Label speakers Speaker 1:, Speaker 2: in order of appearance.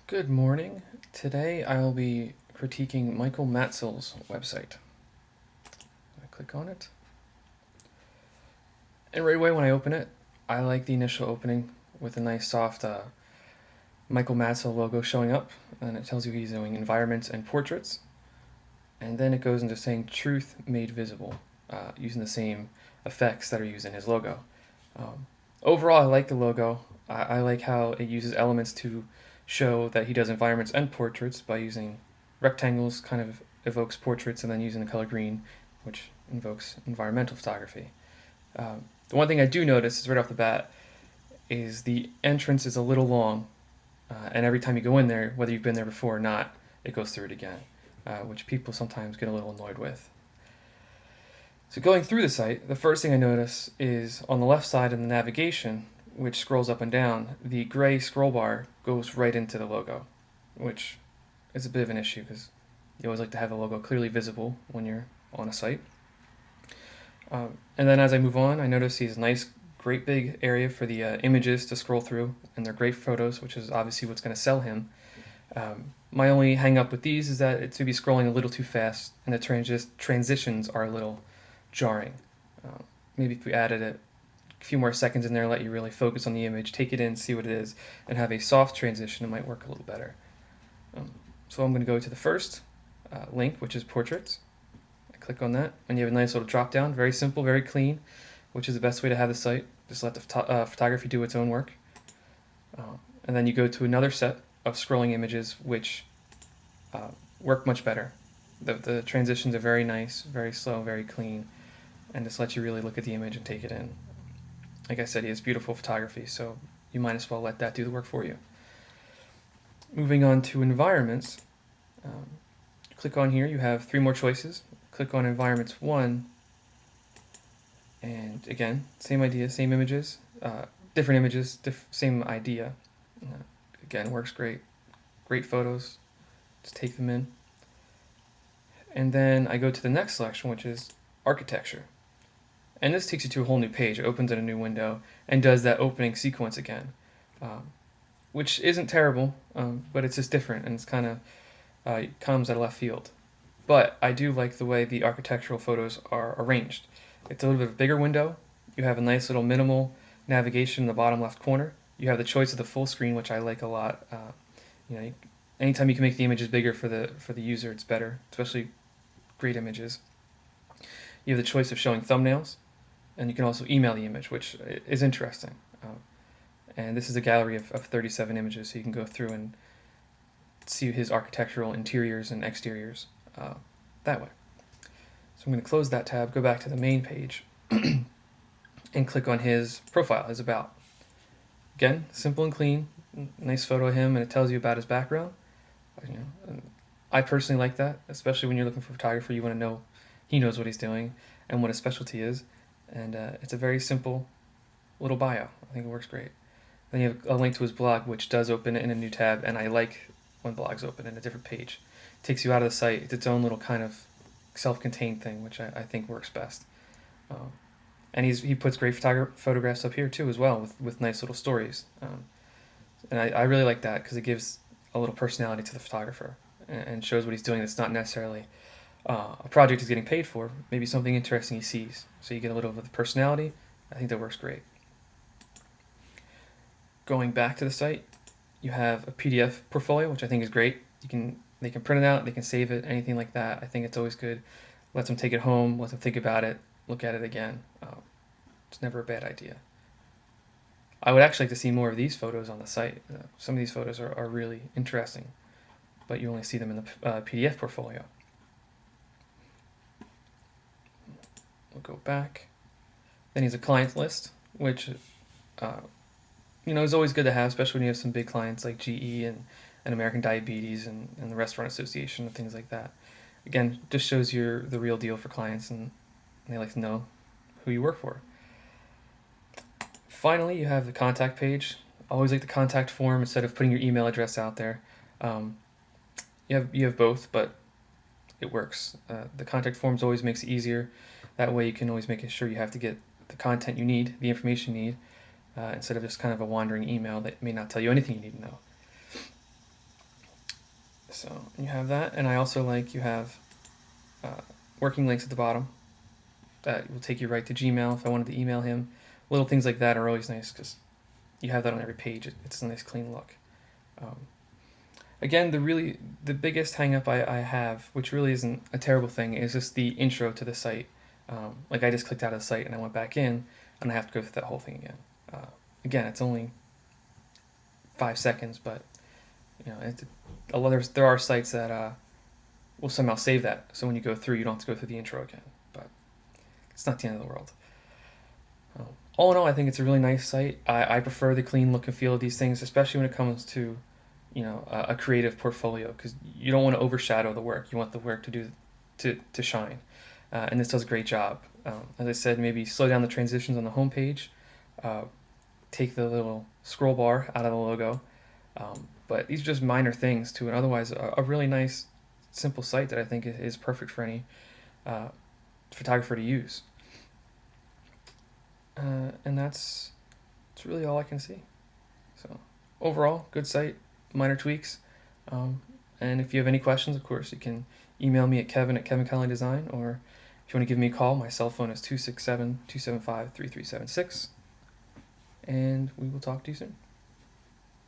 Speaker 1: Good morning. Today I will be critiquing Michael Matsil's website. I click on it, and right away when I open it, I like the initial opening with a nice soft Michael Matsil logo showing up, and it tells you he's doing environments and portraits, and then it goes into saying truth made visible, using the same effects that are used in his logo. Um, Overall, I like the logo. I like how it uses elements to show that he does environments and portraits by using rectangles, kind of evokes portraits, and then using the color green, which invokes environmental photography. The one thing I do notice is right off the bat is the entrance is a little long, and every time you go in there, whether you've been there before or not, it goes through it again, which people sometimes get a little annoyed with. So going through the site, the first thing I notice is on the left side in the navigation, which scrolls up and down, the gray scroll bar goes right into the logo, which is a bit of an issue because you always like to have the logo clearly visible when you're on a site. And then as I move on, I notice these nice, great big area for the images to scroll through, and they're great photos, which is obviously what's going to sell him. My only hang up with these is that it's maybe scrolling a little too fast, and the transitions are a little jarring. Maybe if we added a few more seconds in there, let you really focus on the image, take it in, see what it is, and have a soft transition, it might work a little better. So I'm going to go to the first link, which is portraits. I click on that, and you have a nice little drop down, very simple, very clean, which is the best way to have the site. Just let the photography do its own work. And then you go to another set of scrolling images, which work much better. The transitions are very nice, very slow, very clean, and just lets you really look at the image and take it in. Like I said, he has beautiful photography, so you might as well let that do the work for you. Moving on to environments, click on here, you have 3 more choices. Click on environments 1, and again, same idea, same images, different images, same idea. Again, works great. Great photos, just take them in. And then I go to the next selection, which is architecture. And this takes you to a whole new page. It opens in a new window and does that opening sequence again, which isn't terrible, but it's just different, and it's kind of comes out of left field. But I do like the way the architectural photos are arranged. It's a little bit of a bigger window. You have a nice little minimal navigation in the bottom left corner. You have the choice of the full screen, which I like a lot. Anytime you can make the images bigger for the user, it's better, especially great images. You have the choice of showing thumbnails, and you can also email the image, which is interesting. And this is a gallery of 37 images, so you can go through and see his architectural interiors and exteriors that way. So I'm going to close that tab, go back to the main page, and click on his profile, his about. Again, simple and clean, nice photo of him, and it tells you about his background. I personally like that, especially when you're looking for a photographer. You want to know he knows what he's doing and what his specialty is, and it's a very simple little bio. I think it works great. Then you have a link to his blog, which does open in a new tab, and I like when blogs open in a different page. It takes you out of the site. It's its own little kind of self-contained thing, which I think works best. And he puts great photographs up here too as well, with nice little stories. And I really like that because it gives a little personality to the photographer and shows what he's doing that's not necessarily a project he's getting paid for, maybe something interesting he sees. So you get a little of the personality. I think that works great. Going back to the site, you have a PDF portfolio, which I think is great. They can print it out, they can save it, anything like that. I think it's always good. Let them take it home, let them think about it, look at it again. It's never a bad idea. I would actually like to see more of these photos on the site. Some of these photos are really interesting, but you only see them in the PDF portfolio. We'll go back. Then he's a client list, which is always good to have, especially when you have some big clients like GE and American Diabetes and the Restaurant Association and things like that. Again, just shows you're the real deal for clients, and they like to know who you work for. Finally, you have the contact page. Always like the contact form instead of putting your email address out there. You have both, but it works. The contact forms always makes it easier. That way you can always make sure you have to get the content you need, the information you need, instead of just kind of a wandering email that may not tell you anything you need to know. So you have that, and I also like you have working links at the bottom that will take you right to Gmail if I wanted to email him. Little things like that are always nice because you have that on every page. It's a nice clean look. Um, Again, the biggest hang up I have, which really isn't a terrible thing, is just the intro to the site. Like I just clicked out of the site and I went back in, and I have to go through that whole thing again. Again, it's only 5 seconds, but you know, there are sites that will somehow save that, so when you go through, you don't have to go through the intro again. But it's not the end of the world. All in all, I think it's a really nice site. I prefer the clean look and feel of these things, especially when it comes to a creative portfolio, because you don't want to overshadow the work. You want the work to shine, and this does a great job. As I said, maybe slow down the transitions on the homepage, take the little scroll bar out of the logo, but these are just minor things to an otherwise a really nice, simple site that I think is perfect for any photographer to use. And that's really all I can see. So overall, good site, minor tweaks. And if you have any questions, of course, you can email me at kevin@kevinconleydesign, or if you want to give me a call, my cell phone is 267-275-3376. And we will talk to you soon.